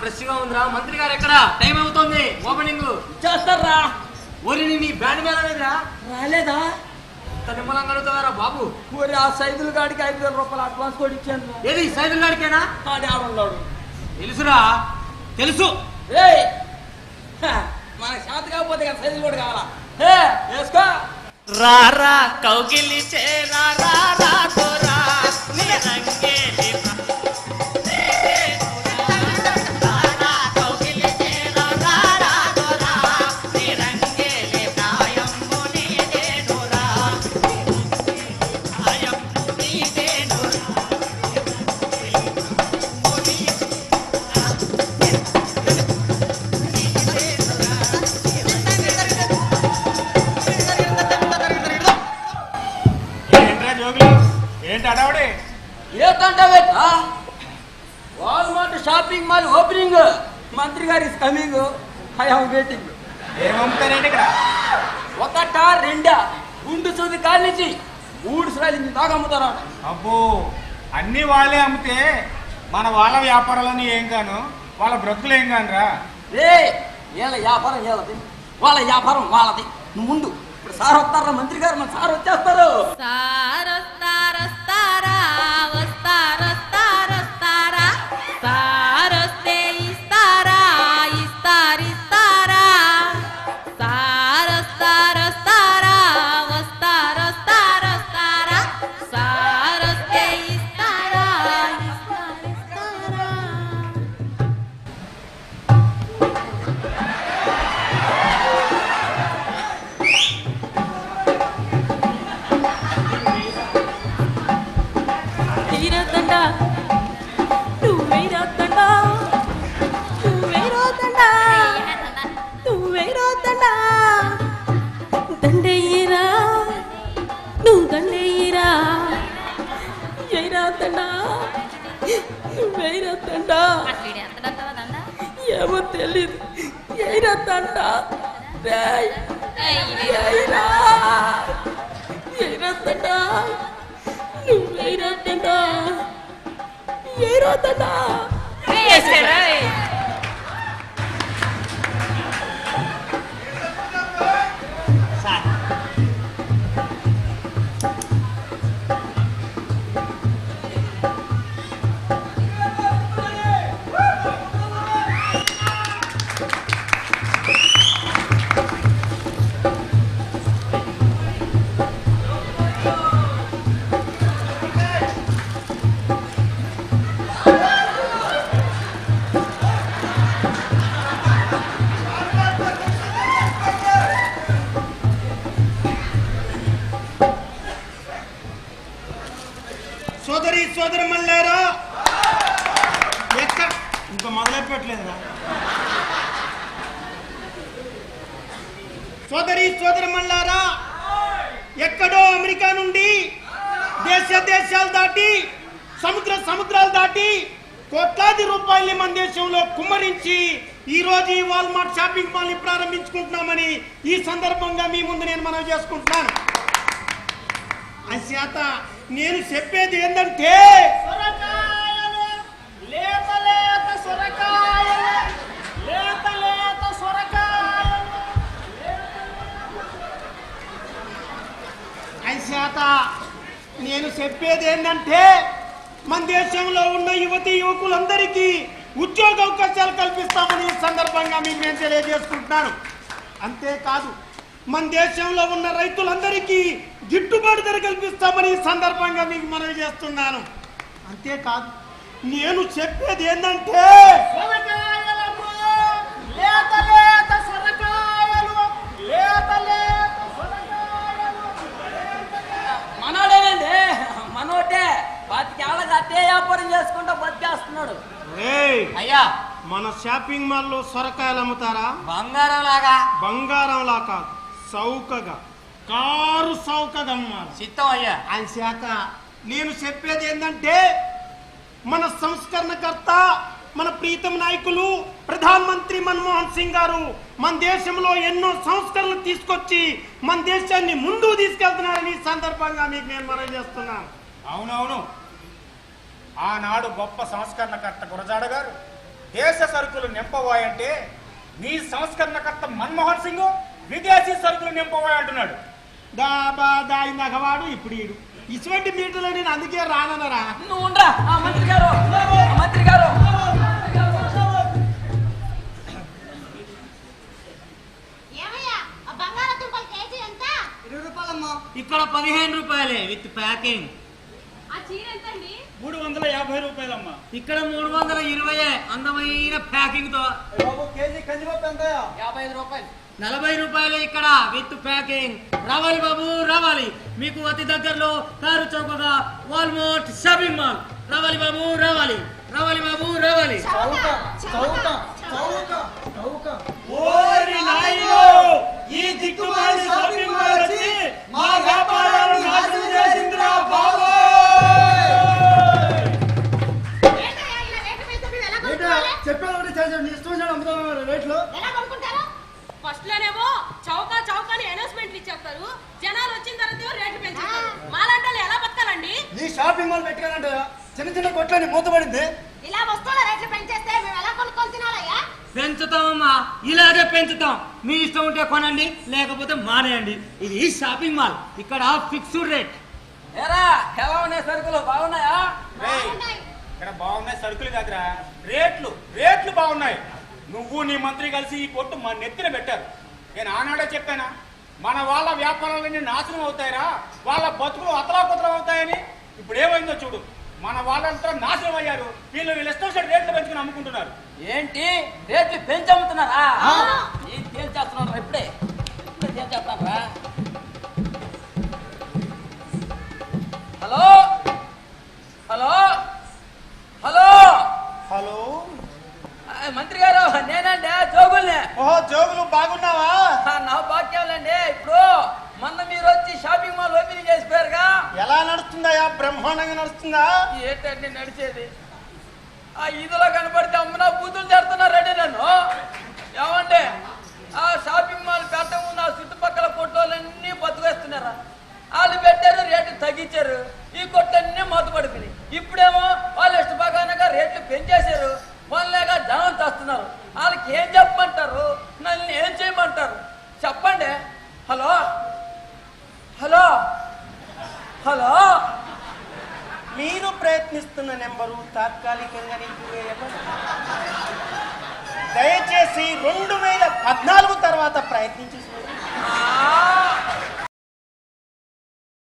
Fresh గా ఉందిరా. మంత్రి గారు ఎక్కడ? టైం అవుతుంది, ఓపెనింగ్ చేస్తారా? ఓరి నీ బ్యాండ్ మీద లేదురా. రాలేదా? నిమ్మలంగా అడుగుతావారా బాబు? ఊరి ఆ సైదుల గాడికి 5,000 రూపాయలు అడ్వాన్స్ కూడా ఇచ్చాను. ఏది సైదుల గాడికేనా? ఆడన్నాడు. తెలుసురా, తెలుసు. మన శాత కాకపోతే కదా సైదులు కూడా కావాలా? వేసుకో. రారా కౌగిలి చేరా తోరా రంగేలి వాల్మార్ట్ షాపింగ్ మాల్ ఓపెనింగ్. మంత్రి గారు is coming. I have waiting. ఏమమ్ముతారేంటి ఇక్కడ? ఒకటా రెండా గుండు చూది కానించి 3 సార్లు దాకా అమ్ముతారా? అబ్బో, అన్ని వాళ్ళే అమ్మితే మన వాళ్ళ వ్యాపారాలని ఏం గాను, వాళ్ళ బ్రతుకులు ఏం కానురా? వీళ్ళ వ్యాపారం వీళ్ళది, వాళ్ళ వ్యాపారం వాళ్ళది. నువ్వు ముందు. ఇప్పుడు సార్ వస్తారా? మంత్రి గారు మన సార్ వచ్చేస్తారు. సార్ వస్తారా సార్ వస్తే ఇస్తారా సార్ వస్తారా సార్ వస్తే ఇస్తారా. ఏమో తెలీదు. ఎయిరతండ సోదరి మళ్ళారా ఎక్కడ ఇంకా మొదలైపోవట్లేదురా? సోదరి మళ్ళారా, ఎక్కడో అమెరికా నుండి దేశాలు దాటి సముద్రాలు దాటి కోట్లాది రూపాయల్ని మన దేశంలో కుమ్మరించి ఈ రోజు ఈ వాల్మార్ట్ షాపింగ్ మాల్ ని ప్రారంభించుకుంటున్నామని ఈ సందర్భంగా మీ ముందు నేను మనవి చేసుకుంటున్నాను. అశాత నేను చెప్పేది ఏంటంటే, అశాత నేను చెప్పేది ఏంటంటే మన దేశంలో ఉన్న యువతి యువకులందరికీ ఉద్యోగ అవకాశాలు కల్పిస్తామని ఈ సందర్భంగా మీకు నేను తెలియజేసుకుంటున్నాను. అంతేకాదు మన దేశంలో ఉన్న రైతులందరికీ గిట్టుబాటు ధర కల్పిస్తామని ఈ సందర్భంగా మీకు మనవి చేస్తున్నాను. అంతేకాదు నేను చెప్పేది ఏంటంటే, మనోడేనండి, మనోటే 25 ఏళ్ళకి అదే వ్యాపారం చేసుకుంటా బతికేస్తున్నాడు. అయ్యా, మన షాపింగ్ మాల్లో సొరకాయలు అమ్ముతారా? బంగారం లా కాదు, చౌకగా, కారు చౌకగా అమ్మాలి. చిత్తం అయ్యా. ఆయన శాఖ నేను చెప్పేది ఏంటంటే, మన సంస్కరణకర్త, మన ప్రీతం నాయకులు ప్రధాన మంత్రి మన్మోహన్ సింగ్ గారు మన దేశంలో ఎన్నో సంస్కరణలు తీసుకొచ్చి మన దేశాన్ని ముందుకు తీసుకెళ్తున్నారని ఈ సందర్భంగా మీకు నేను మనవి చేస్తున్నాను. అవునవును, ఆనాడు గొప్ప సంస్కరణకర్త గురజాడ గారు దేశ సరుకులు నింపబోయంటే నీ సంస్కరణకర్త మన్మోహన్ సింగ్ విదేశీ సరుకులు నింపబోయ్ అంటున్నాడు. దాబా దాయిందగవాడు ఇప్పుడు ఈడు ఇటువంటి మీటర్లో నేను అందుకే రానన్నరా. నువ్వు ఉండరా మంత్రి గారు, మంత్రి గారు. ఇక్కడ 15 రూపాయలే విత్ ప్యాకింగ్. 350 రూపాయలమ్మా. ఇక్కడ 320 అందమైన ప్యాకింగ్ తో. కేజీ కందిపప్పు ఎంత? 55 రూపాయలు. 40 రూపాయలే ఇక్కడ విత్ ప్యాకింగ్. రావాలి బాబు రావాలి, మీకు అతి దగ్గరలో కారు చౌకగా వాల్మార్ట్ షాపింగ్ మాల్. రావాలి బాబు రావాలి, రావాలి బాబు రావాలి. ఓరి నాయనో, ఈ దిక్కుమాలి షాపింగ్ మాల్ వచ్చి మా వ్యాపారాలను నాశనం చేసిందిరా బాబు. చెప్పాలంటే చేసండి, ఇష్టం అమ్ముతున్నారు రేట్లు. ఫస్ట్ లోనేమో చౌకా చౌకాని అనౌన్స్మెంట్లు ఇచ్చేస్తారు, జనాలు వచ్చిన తర్వాత రేట్లు పెంచుతారు. మాలాంటి ఎలా బతకాలండి? నీ షాపింగ్ మాల్ పెట్టుకోనంటే చిన్న చిన్న కొట్లని మూతపడింది. ఇలా వస్తువుల రేట్లు పెంచేస్తే మేము ఎలా కొనుక్కొని తినాలయ్యా? పెంచుతామమ్మా, ఇలాగే పెంచుతాం. మీ ఇష్టం ఉంటే కొనండి, లేకపోతే మానేయండి. ఇది షాపింగ్ మాల్, ఇక్కడ ఫిక్స్డ్ రేట్. ఏరా ఎలా ఉన్నాయి సరుకులు, బాగున్నాయా? ఇక్కడ బాగున్నాయి సరుకులు కాదురా, రేట్లు రేట్లు బాగున్నాయి. నువ్వు నీ మంత్రి కలిసి ఈ కొట్టు మా నెత్తిన పెట్టారు. నేను ఆనాడే చెప్పానా, మన వాళ్ళ వ్యాపారాలన్నీ నాశనం అవుతాయిరా, వాళ్ళ బతుకులు అతలాకుతలం అవుతాయని. ఇప్పుడు ఏమైందో చూడు, మన వాళ్ళంతా నాశనం అయ్యారు. వీళ్ళు ఇష్టం రేట్లు పెంచుకుని అమ్ముకుంటున్నారు. ఏంటి రేట్లు పెంచి అమ్ముతున్నారా? ఏం తేల్చేస్తున్నారు? ఇప్పుడే తేల్చేస్తారా? హలో హలో హలో హలో మంత్రి గారు, నేనండి జోగుల్ని. ఓహో జోగులు, బాగున్నావా? నా బాక్యాలండి. ఇప్పుడు మొన్న మీరు వచ్చి షాపింగ్ మాల్ ఓపెనింగ్ చేసిపోయారుగా. ఎలా నడుస్తుందా? బ్రహ్మాండంగా నడుస్తుందా? ఏంటండి నడిచేది? ఆ ఈదులో కనపడితే అమ్మనా బూతులు తిడుతున్నారండి నన్ను. ఏమండి ఆ షాపింగ్ మాల్ పెట్టక ముందు ఆ చుట్టుపక్కల కొట్లన్నీ బతుకేస్తున్నారా? వాళ్ళు పెట్టారు, రేట్లు తగ్గించారు, ఈ కొట్లన్నీ మూతపడిపోయి. ఇప్పుడేమో వాళ్ళు ఇష్టపగానగా రేట్లు పెంచేశారు, వాళ్ళేగా జనం చేస్తున్నారు. వాళ్ళకి ఏం చెప్పమంటారు? నన్ను ఏం చేయమంటారు చెప్పండి. హలో హలో హలో మీరు ప్రయత్నిస్తున్న నెంబరు తాత్కాలికంగా నిలిపివేయబడింది. దయచేసి 2014 తర్వాత ప్రయత్నించి చూడండి.